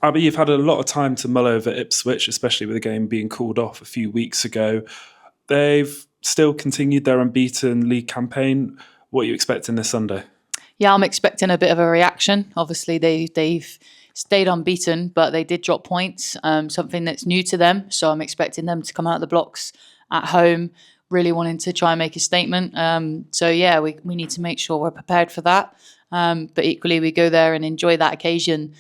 Abbie, you've had a lot of time to mull over Ipswich, especially with the game being called off a few weeks ago. They've still continued their unbeaten league campaign. What are you expecting this Sunday? Yeah, I'm expecting a bit of a reaction. Obviously, they've stayed unbeaten, but they did drop points, something that's new to them. So I'm expecting them to come out of the blocks at home, really wanting to try and make a statement. So yeah, we need to make sure we're prepared for that. But equally, we go there and enjoy that occasion.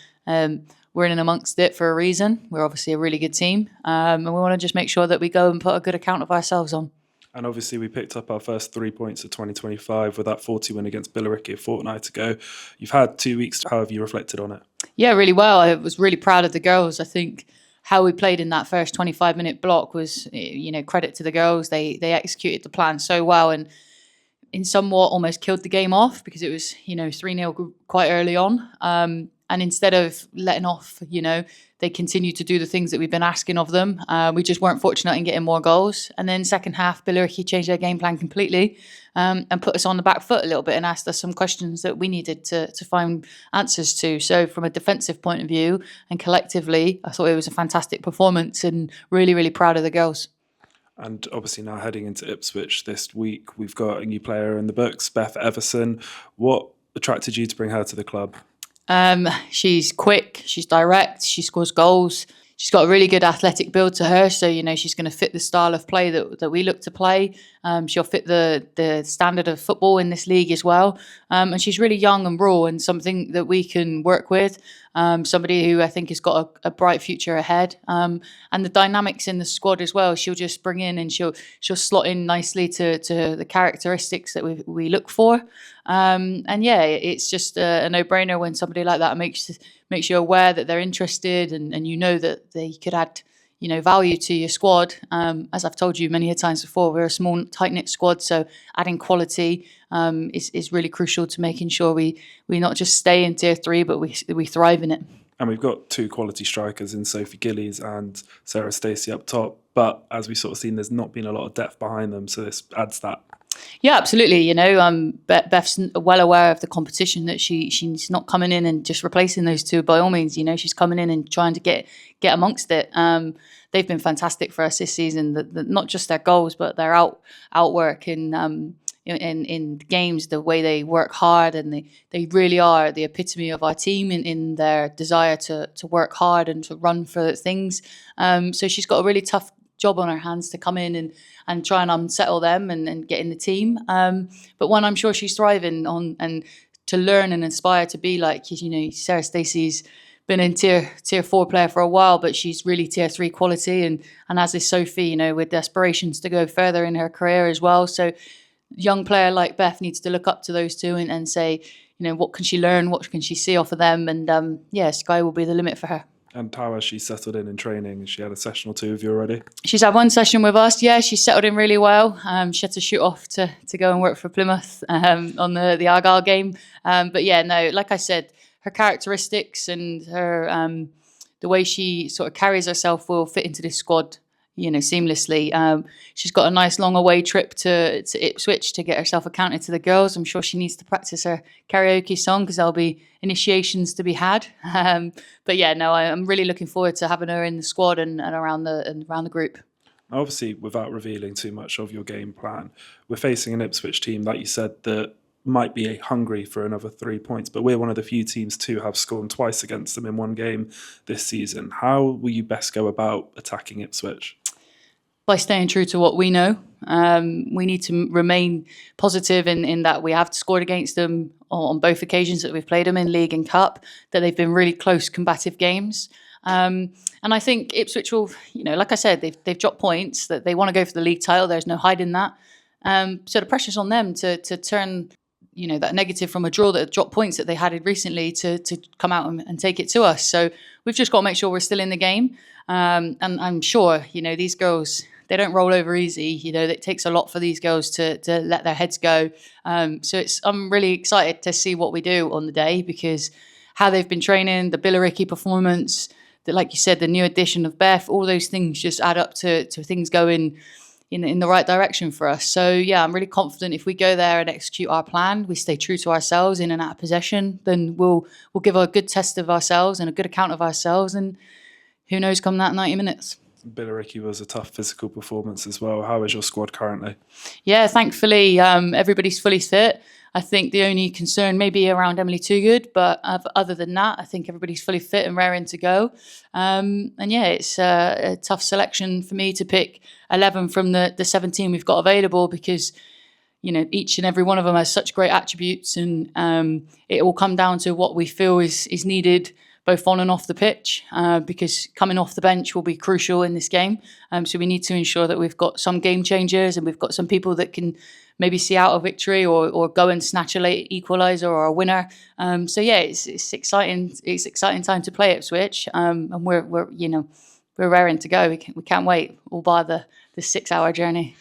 We're in amongst it for a reason. We're obviously a really good team, and we want to just make sure that we go and put a good account of ourselves on. And obviously, we picked up our first 3 points of 2025 with that 40 win against Billericay a fortnight ago. You've had 2 weeks. How have you reflected on it? Yeah, really well. I was really proud of the girls. I think how we played in that first 25-minute block was, credit to the girls. They executed the plan so well and in somewhat almost killed the game off because it was, 3-0 quite early on. And instead of letting off, they continued to do the things that we've been asking of them. We just weren't fortunate in getting more goals. And then second half, Billericay changed their game plan completely and put us on the back foot a little bit and asked us some questions that we needed to find answers to. So from a defensive point of view and collectively, I thought it was a fantastic performance and really, really proud of the girls. And obviously now heading into Ipswich this week, we've got a new player in the books, Beth Everson. What attracted you to bring her to the club? She's quick, she's direct, she scores goals. She's got a really good athletic build to her, so she's going to fit the style of play that we look to play. She'll fit the standard of football in this league as well. And she's really young and raw and something that we can work with. Somebody who I think has got a bright future ahead. And the dynamics in the squad as well. She'll just bring in and she'll slot in nicely to the characteristics that we look for. And yeah, it's just a no-brainer when somebody like that makes you aware that they're interested and that they could add value to your squad. As I've told you many times before, we're a small, tight-knit squad, so adding quality is really crucial to making sure we not just stay in Tier 3, but we thrive in it. And we've got 2 quality strikers in Sophie Gillies and Sarah Stacey up top, but as we've sort of seen, there's not been a lot of depth behind them, so this adds that. Yeah, absolutely. Beth's well aware of the competition, that she's not coming in and just replacing those 2 by all means. She's coming in and trying to get amongst it. They've been fantastic for us this season. Not just their goals, but their outwork in games. The way they work hard, and they really are the epitome of our team in their desire to work hard and to run for things. So she's got a really tough job on her hands to come in and try and unsettle them and get in the team. But one I'm sure she's thriving on, and to learn and aspire to be like, Sarah Stacey's been in tier 4 player for a while, but she's really Tier 3 quality. And as is Sophie, with aspirations to go further in her career as well. So young player like Beth needs to look up to those 2 and say, what can she learn? What can she see off of them? And sky will be the limit for her. And how has she settled in training? Has she had a session or 2 with you already? She's had 1 session with us. Yeah, she's settled in really well. She had to shoot off to go and work for Plymouth on the Argyle game. But yeah, no, like I said, her characteristics and her the way she sort of carries herself will fit into this squad, seamlessly. She's got a nice long away trip to Ipswich to get herself accounted to the girls. I'm sure she needs to practice her karaoke song because there'll be initiations to be had. But yeah, no, I'm really looking forward to having her in the squad and around the group. Obviously, without revealing too much of your game plan, we're facing an Ipswich team, like you said, that might be hungry for another 3 points, but we're one of the few teams to have scored twice against them in 1 game this season. How will you best go about attacking Ipswich? By staying true to what we know. We need to remain positive in that we have scored against them on both occasions that we've played them in League and Cup, that they've been really close, combative games. And I think Ipswich will, like I said, they've dropped points, that they want to go for the league title. There's no hiding that. So the pressure's on them to turn that negative from a draw, that dropped points that they had recently, to come out and take it to us. So we've just got to make sure we're still in the game. And I'm sure, these girls, they don't roll over easy. It takes a lot for these girls to let their heads go. So I'm really excited to see what we do on the day, because how they've been training, the Billericay performance, like you said, the new addition of Beth, all those things just add up to things going in the right direction for us. So yeah, I'm really confident if we go there and execute our plan, we stay true to ourselves in and out of possession, then we'll give a good test of ourselves and a good account of ourselves, and who knows come that 90 minutes. Billericay was a tough physical performance as well. How is your squad currently? Yeah, thankfully everybody's fully fit. I think the only concern may be around Emily Toogood, but other than that, I think everybody's fully fit and raring to go. And yeah, it's a tough selection for me to pick 11 from the 17 we've got available, because each and every one of them has such great attributes, and it will come down to what we feel is needed both on and off the pitch, because coming off the bench will be crucial in this game. So we need to ensure that we've got some game changers and we've got some people that can maybe see out a victory or go and snatch a late equaliser or a winner. So yeah, it's exciting. It's exciting time to play Ipswich, and we're raring to go. We can't wait. All by the 6-hour journey.